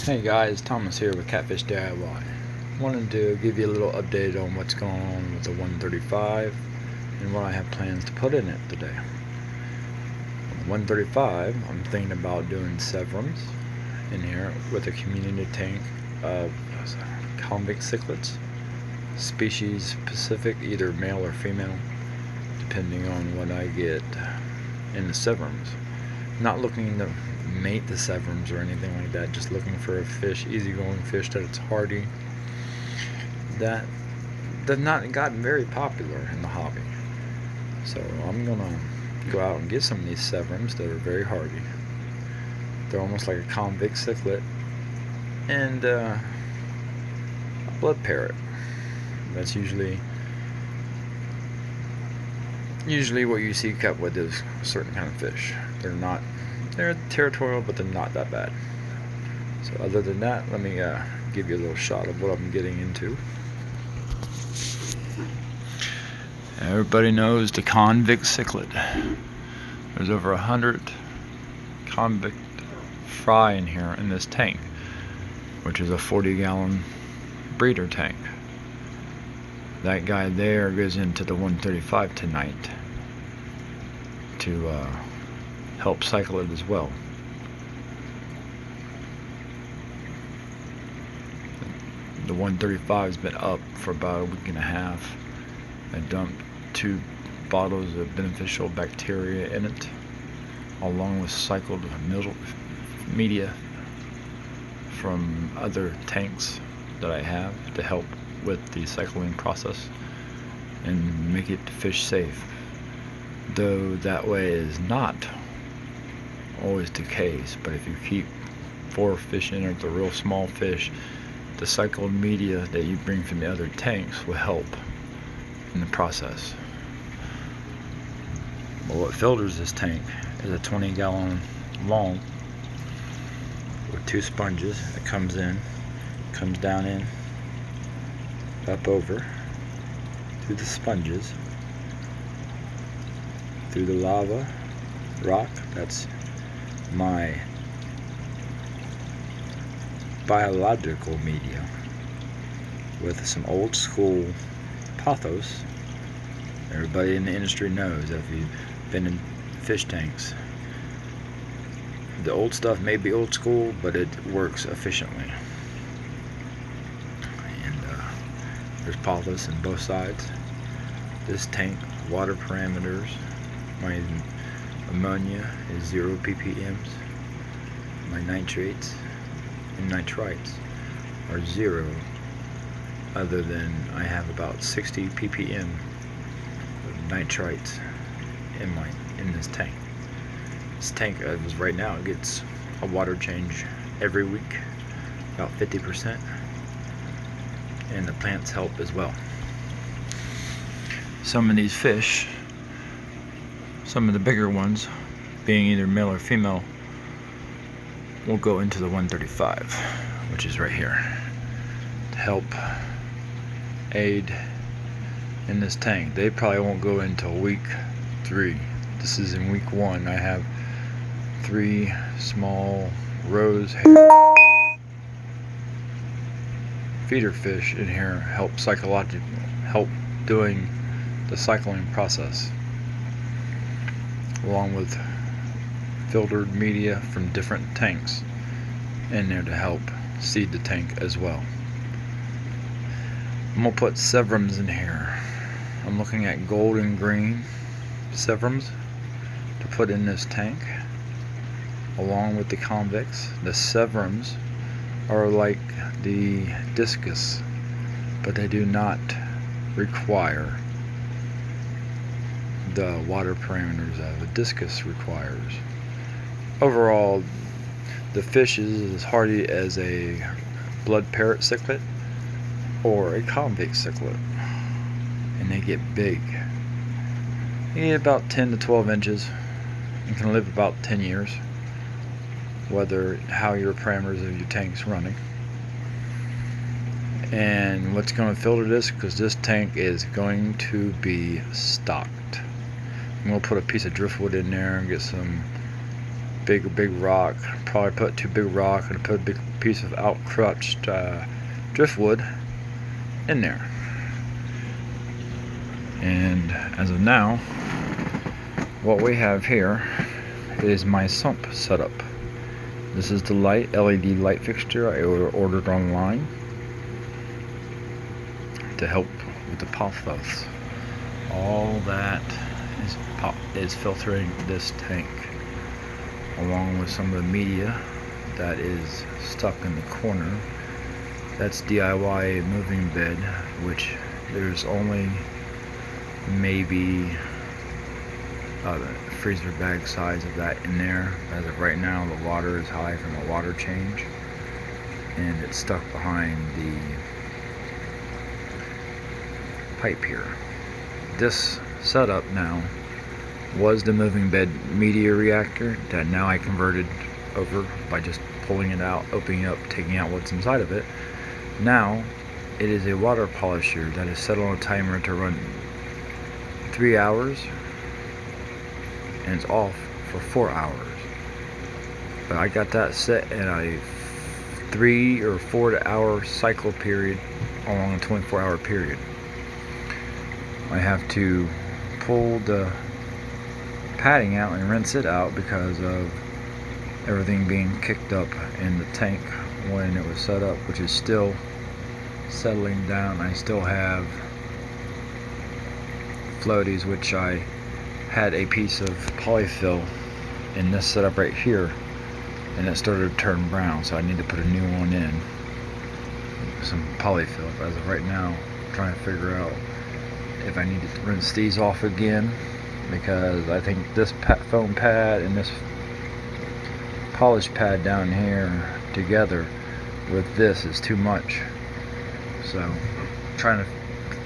Hey guys, Thomas here with Catfish DIY. Wanted to give you a little update on what's going on with the 135 and what I have plans to put in it today. On the 135, I'm thinking about doing Severums in here with a community tank of convict cichlids, species specific, either male or female, depending on what I get in the Severums. Not looking to mate the Severums or anything like that, just looking for a fish, easygoing fish that it's hardy, that does not gotten very popular in the hobby. So I'm gonna go out and get some of these Severums that are very hardy. They're almost like a convict cichlid and a blood parrot. That's usually what you see kept with is a certain kind of fish. They're territorial, but they're not that bad. So other than that, let me give you a little shot of what I'm getting into. Everybody knows the convict cichlid. There's over 100 convict fry in here in this tank, which is a 40-gallon breeder tank. That guy there goes into the 135 tonight to help cycle it as well. The 135's been up for about a week and a half. I dumped 2 bottles of beneficial bacteria in it, along with cycled media from other tanks that I have to help with the cycling process and make it fish safe. Though that way is not always the case, but if you keep 4 fish in it, the real small fish, the cycled media that you bring from the other tanks will help in the process. But what filters this tank is a 20-gallon long with 2 sponges that comes down in, up over, through the sponges, through the lava rock. That's my biological media with some old school pothos. Everybody in the industry knows if you've been in fish tanks, the old stuff may be old school, but it works efficiently. And there's pothos on both sides. This tank water parameters, my ammonia is 0 ppms. My nitrates and nitrites are 0, other than I have about 60 ppm of nitrites in this tank. This tank, as right now, it gets a water change every week, about 50%, and the plants help as well. Some of these fish, some of the bigger ones, being either male or female, will go into the 135, which is right here, to help aid in this tank. They probably won't go until week 3. This is in week 1. I have 3 small rose feeder fish in here, help doing the cycling process, along with filtered media from different tanks in there to help seed the tank as well. I'm gonna put Severums in here. I'm looking at gold and green Severums to put in this tank, along with the convicts. The Severums are like the discus, but they do not require the water parameters that a discus requires. Overall, the fish is as hardy as a blood parrot cichlid or a convict cichlid, and they get big. They get about 10 to 12 inches and can live about 10 years, how your parameters of your tank's running. And what's going to filter this, because this tank is going to be stocked. I'm going to put a piece of driftwood in there and get some big rock. Probably put too big rock and put a big piece of outcrutched driftwood in there. And as of now, what we have here is my sump setup. This is the LED light fixture I ordered online to help with the pothos. All that is filtering this tank, along with some of the media that is stuck in the corner. That's DIY moving bed, which there's only maybe the freezer bag size of that in there. As of right now, the water is high from a water change, and it's stuck behind the pipe here. This setup now was the moving bed media reactor that now I converted over by just pulling it out, opening it up, taking out what's inside of it. Now it is a water polisher that is set on a timer to run 3 hours, and it's off for 4 hours. But I got that set in a 3 or 4 hour cycle period along a 24-hour period. I have to pull the padding out and rinse it out because of everything being kicked up in the tank when it was set up, which is still settling down. I still have floaties, which I had a piece of polyfill in this setup right here, and it started to turn brown, so I need to put a new one in, some polyfill. As of right now, I'm trying to figure out if I need to rinse these off again, because I think this foam pad and this polish pad down here together with this is too much. So I'm trying to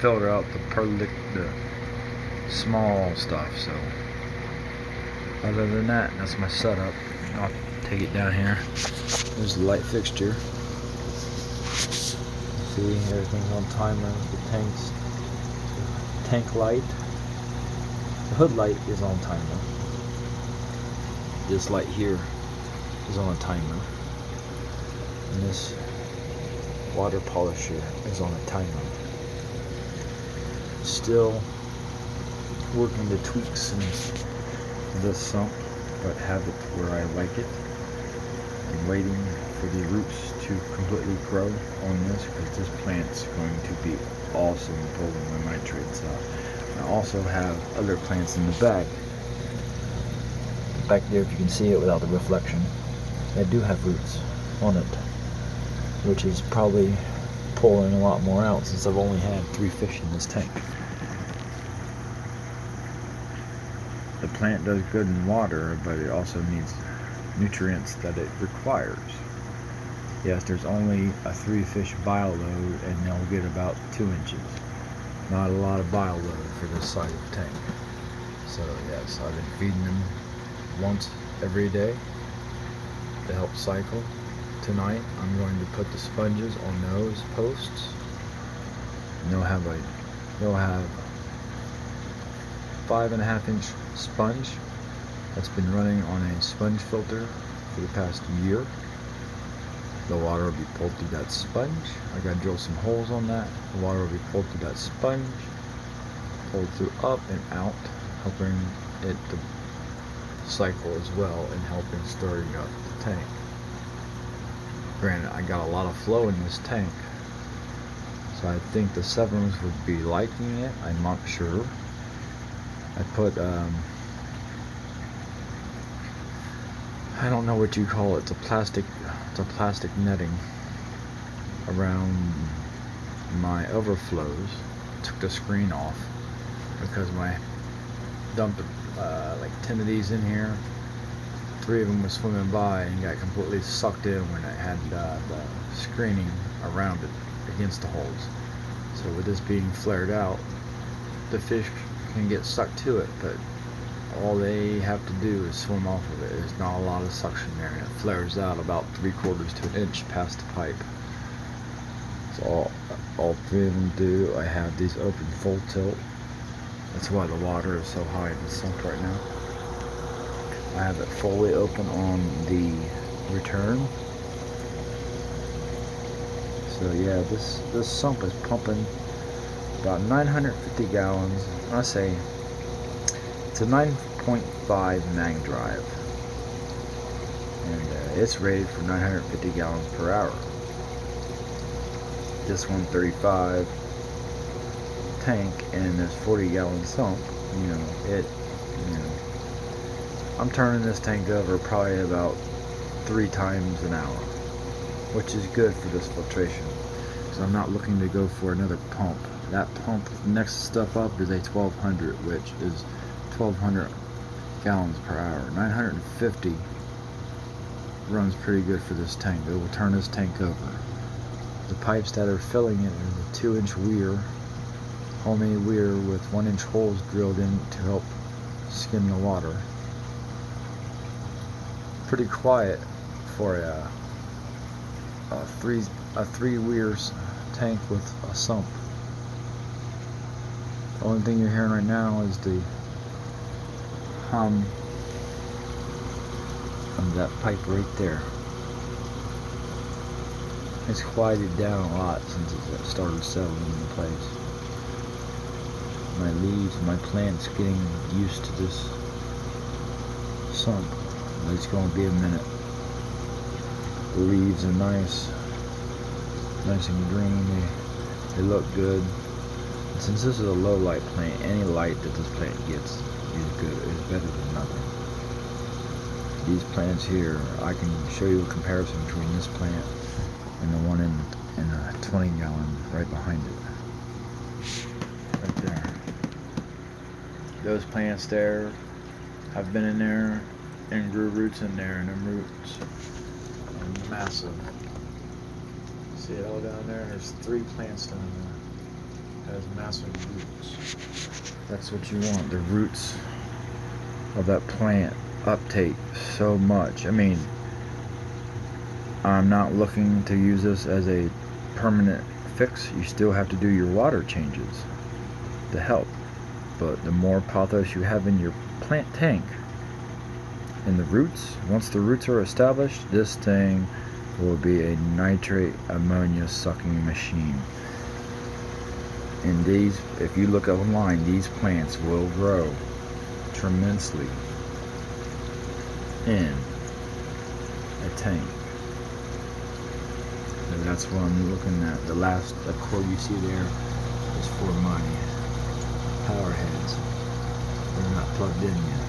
filter out the small stuff. So other than that, that's my setup. I'll take it down here. There's the light fixture. See, everything's on timer. The tank light, the hood light is on timer. This light here is on a timer, and this water polisher is on a timer. Still working the tweaks in this sump, but have it where I like it. I'm waiting for the roots to completely grow on this, because this plant's going to be awesome pulling my nitrates out. I also have other plants in the back there, if you can see it without the reflection. I do have roots on it, which is probably pulling a lot more out since I've only had 3 fish in this tank. The plant does good in water, but it also needs nutrients that it requires. Yes, there's only a 3 fish bio load, and they'll get about 2 inches. Not a lot of bio load for this size of tank. So yes, I've been feeding them once every day to help cycle. Tonight I'm going to put the sponges on those posts, and they'll have 5.5 inch sponge that's been running on a sponge filter for the past year. The water will be pulled through that sponge. I gotta drill some holes on that. The water will be pulled through that sponge, pulled through up and out, helping it to cycle as well and helping stirring up the tank. Granted, I got a lot of flow in this tank, so I think the Severns would be liking it. I'm not sure. I put I don't know what you call it. It's a plastic netting around my overflows. Took the screen off because I dumped like 10 of these in here. 3 of them was swimming by and got completely sucked in when it had the screening around it against the holes. So with this being flared out, the fish can get stuck to it, but all they have to do is swim off of it. There's not a lot of suction there, and it flares out about 3/4 to an inch past the pipe. So all 3 of them do. I have these open full tilt. That's why the water is so high in the sump right now. I have it fully open on the return. So yeah, this sump is pumping about 950 gallons. I say it's a 9.5 mag drive, and it's rated for 950 gallons per hour. This 135 tank and this 40-gallon sump, I'm turning this tank over probably about 3 times an hour, which is good for this filtration, because I'm not looking to go for another pump. That pump, the next stuff up is a 1200, which is 1200 gallons per hour. 950 runs pretty good for this tank. It will turn this tank over. The pipes that are filling it are the 2-inch weir, homemade weir with 1-inch holes drilled in to help skim the water. Pretty quiet for a three weirs tank with a sump. The only thing you're hearing right now is the hum of that pipe right there. It's quieted down a lot since it started settling into place. My leaves, my plants getting used to this sump. It's going to be a minute. The leaves are nice and green. They look good. And since this is a low light plant, any light that this plant gets is good. It's better than nothing. These plants here, I can show you a comparison between this plant and the one in a 20-gallon right behind it. Right there. Those plants there, I've been in there and grew roots in there, and them roots are massive. See it all down there? There's 3 plants down there. It has massive roots. That's what you want. The roots of that plant uptake so much. I mean, I'm not looking to use this as a permanent fix. You still have to do your water changes to help. But the more pothos you have in your plant tank, and the roots, once the roots are established, this thing will be a nitrate ammonia sucking machine. And these, if you look online, these plants will grow tremendously in a tank. And that's what I'm looking at. The cord you see there is for my power heads. They're not plugged in yet.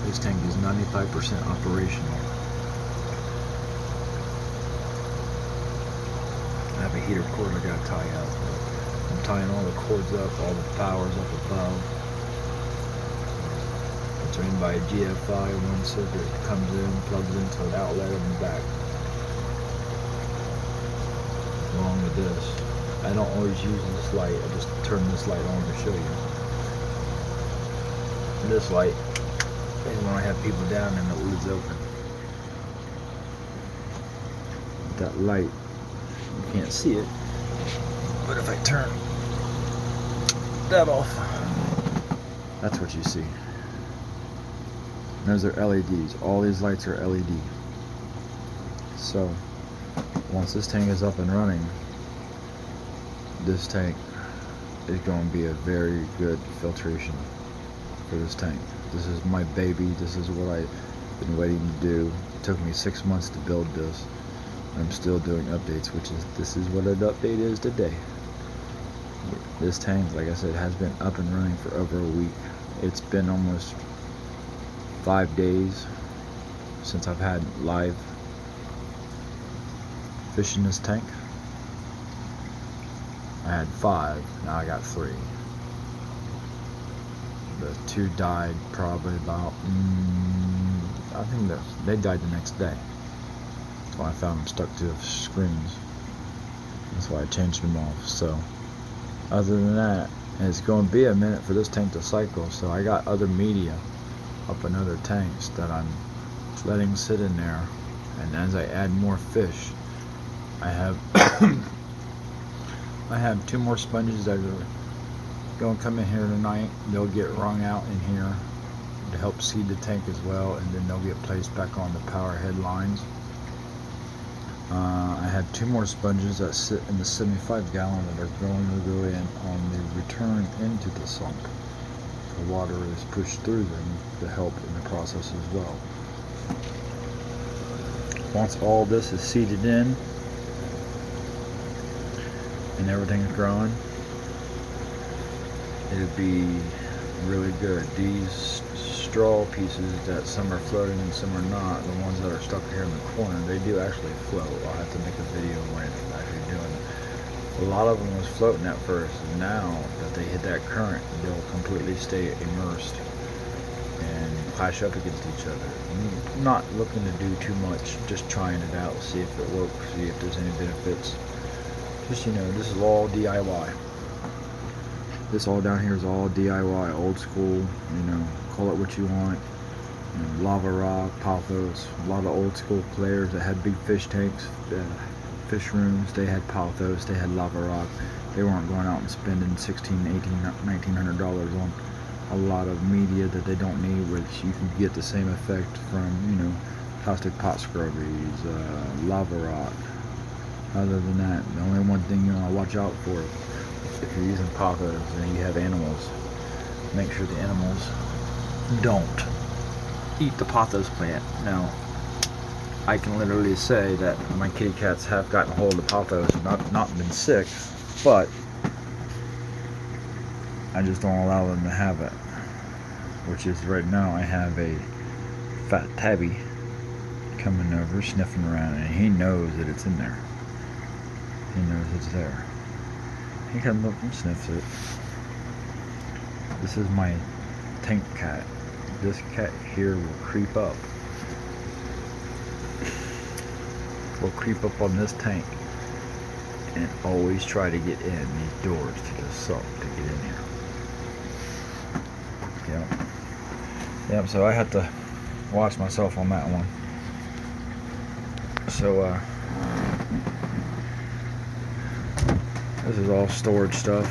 This tank is 95% operational. I have a heater cord I gotta tie up. I'm tying all the cords up, all the powers up above. It's ran by a GFI. One circuit comes in, plugs into an outlet in the back. Along with this. I don't always use this light. I just turn this light on to show you. And this light is when I have people down and the lid's open. That light, you can't see it, but if I turn that off, that's what you see. Those are LEDs. All these lights are LED. So once this tank is up and running, this tank is going to be a very good filtration for this tank. This is my baby. This is what I've been waiting to do. It took me 6 months to build this. I'm still doing updates, this is what an update is today. This tank, like I said, has been up and running for over a week. It's been almost 5 days since I've had live fish in this tank. I had 5, now I got 3. The 2 died probably about, I think they died the next day. That's why I found them stuck to the screens. That's why I changed them off. So, other than that, it's going to be a minute for this tank to cycle. So I got other media up in other tanks that I'm letting sit in there. And as I add more fish, I have I have 2 more sponges that are going to come in here tonight. They'll get wrung out in here to help seed the tank as well, and then they'll get placed back on the power head lines. I have 2 more sponges that sit in the 75 gallon that are going to go in on the return into the sump. The water is pushed through them to help in the process as well. Once all this is seeded in and everything's growing, it'll be really good. These straw pieces that some are floating and some are not, the ones that are stuck here in the corner, they do actually float. I'll have to make a video when it's actually doing it. A lot of them was floating at first. Now that they hit that current, they'll completely stay immersed and clash up against each other. I'm not looking to do too much, just trying it out, see if it works, see if there's any benefits. Just, you know, this is all DIY. This all down here is all DIY, old school, you know, call it what you want. You know, lava rock, pothos, a lot of old school players that had big fish tanks, fish rooms, they had pothos, they had lava rock. They weren't going out and spending $1,600, $1,800, $1,900 on a lot of media that they don't need, which you can get the same effect from, you know, plastic pot scrubbies, lava rock. Other than that, the only one thing you want to watch out for, if you're using pothos and you have animals, make sure the animals don't eat the pothos plant. Now, I can literally say that my kitty cats have gotten hold of pothos and not been sick, but I just don't allow them to have it. Which is right now I have a fat tabby coming over, sniffing around, and he knows that it's in there. He knows it's there. He comes up and sniffs it. This is my tank cat. This cat here will creep up. Will creep up on this tank and always try to get in these doors to the sump to get in here. Yep, so I have to watch myself on that one. So, this is all storage stuff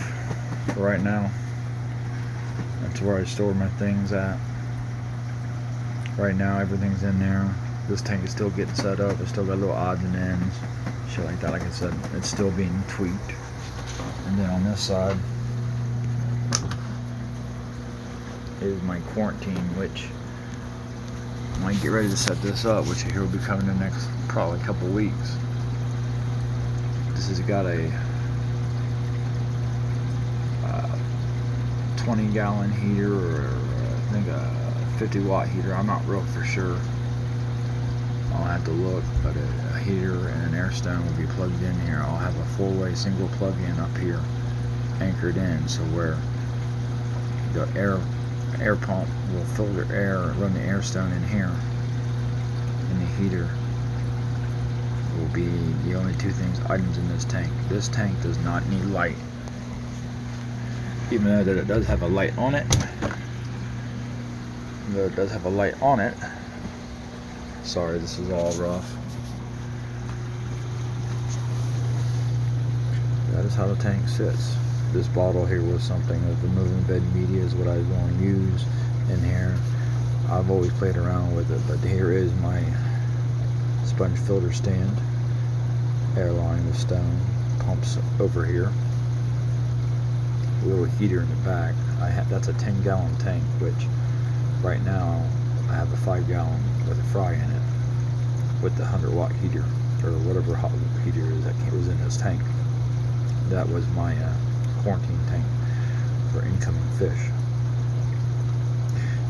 for right now. That's where I store my things at. Right now, everything's in there. This tank is still getting set up. It's still got little odds and ends, shit like that. Like I said, it's still being tweaked. And then on this side is my quarantine, which I might get ready to set this up, which here will be coming in the next probably couple weeks. This has got a 20-gallon heater, or I think a 50-watt heater. I'm not real for sure. I'll have to look, but a heater and an air stone will be plugged in here. I'll have a 4-way single plug-in up here, anchored in, so where the air pump will filter air, run the air stone in here, and the heater will be the only 2 items in this tank. This tank does not need light, even though that it does have a light on it. Sorry, this is all rough. That is how the tank sits. This bottle here was something of the moving bed media is what I was going to use in here. I've always played around with it, but here is my sponge filter stand, airline with stone, pumps over here, a little heater in the back. That's a 10-gallon tank, which right now I have a 5-gallon with a fry in it, with the 100-watt heater, or whatever hot heater is that was in this tank. That was my quarantine tank for incoming fish.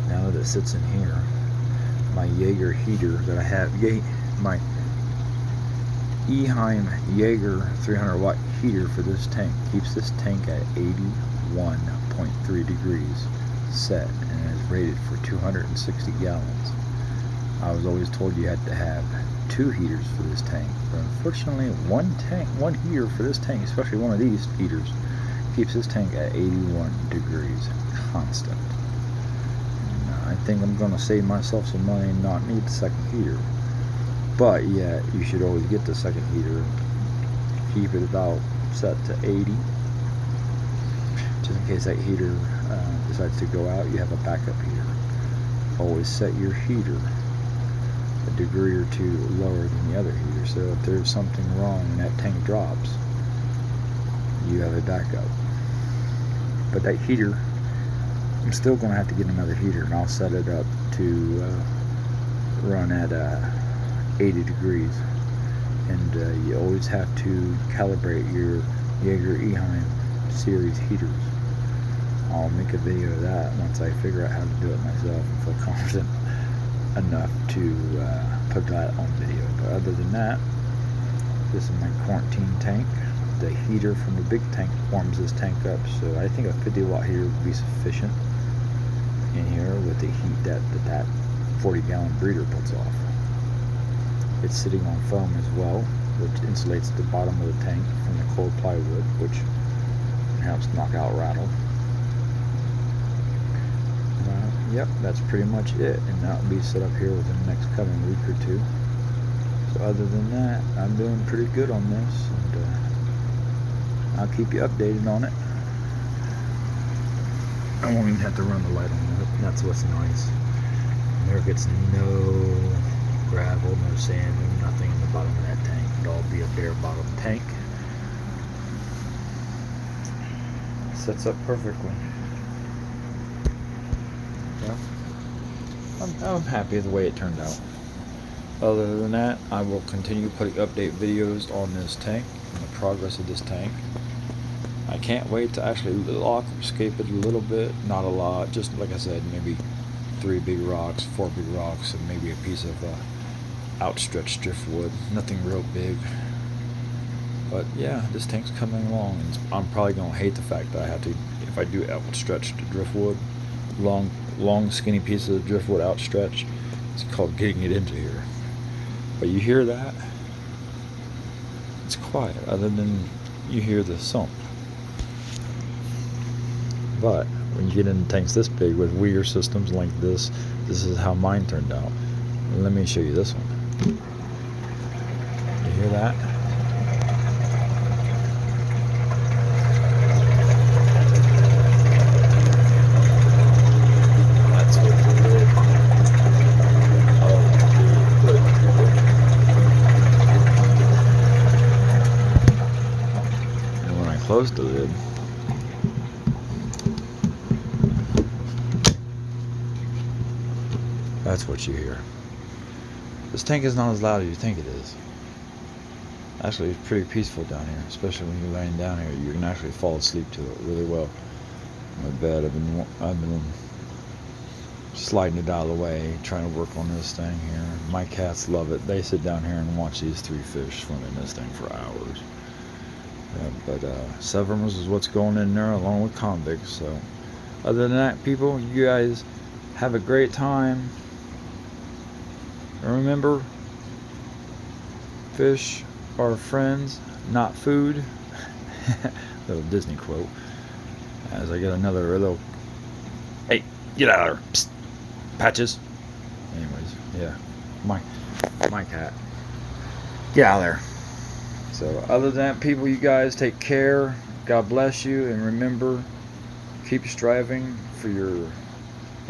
Now that it sits in here, my Jaeger heater that I have, my Eheim Jaeger 300-watt heater for this tank, keeps this tank at 81.3 degrees set, and is rated for 260 gallons. I was always told you had to have 2 heaters for this tank, but unfortunately one heater for this tank, especially one of these heaters, keeps this tank at 81 degrees constant. And I think I'm going to save myself some money and not need the second heater. But yeah, you should always get the second heater. Keep it about set to 80, just in case that heater decides to go out. You have a backup heater. always set your heater a degree or two lower than the other heater, so if there's something wrong and that tank drops, you have a backup. But that heater, I'm still going to have to get another heater, and I'll set it up to run at 80 degrees. And you always have to calibrate your Jaeger Eheim series heaters. I'll make a video of that once I figure out how to do it myself and feel confident enough to put that on video. But other than that, this is my quarantine tank. The heater from the big tank warms this tank up, so I think a 50-watt heater would be sufficient in here with the heat that 40-gallon breeder puts off. It's sitting on foam as well, which insulates the bottom of the tank from the cold plywood, which helps knock out rattle. Yep, that's pretty much it, and that'll be set up here within the next coming week or two. So other than that, I'm doing pretty good on this, and I'll keep you updated on it. I won't even have to run the light on it. That's what's nice. There gets no gravel, no sand, no nothing in the bottom of that tank. It'll all be a bare bottom tank. Sets up perfectly. Yeah. I'm happy with the way it turned out. Other than that, I will continue putting update videos on this tank and the progress of this tank. I can't wait to actually escape it a little bit, not a lot, just like I said, maybe 3 big rocks, 4 big rocks, and maybe a piece of outstretched driftwood. Nothing real big. But yeah, this tank's coming along, and I'm probably going to hate the fact that I have to, if I do outstretched driftwood, long skinny pieces of driftwood outstretched, it's called getting it into here. But you hear that? It's quiet, other than you hear the thump. But when you get into tanks this big with weir systems like this is how mine turned out. Let me show you this one. You hear that? That's what the lid of the hood. And when I close the lid, that's what you hear. This tank is not as loud as you think it is. Actually, it's pretty peaceful down here, especially when you're laying down here. You can actually fall asleep to it really well. My bed, I've been sliding it out of the way, trying to work on this thing here. My cats love it. They sit down here and watch these 3 fish swim in this thing for hours. But Severums is what's going in there along with convicts. So other than that, people, you guys have a great time. And remember, fish are friends, not food. Little Disney quote. As I get another little, hey, get out of there, psst, Patches. Anyways, yeah, my cat. Get out of there. So other than that, people, you guys take care. God bless you, and remember, keep striving for your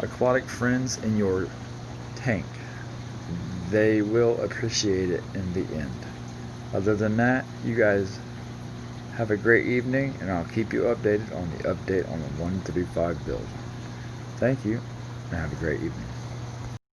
aquatic friends in your tank. They will appreciate it in the end. Other than that, you guys have a great evening, and I'll keep you updated on the update on the 135 build. Thank you, and have a great evening.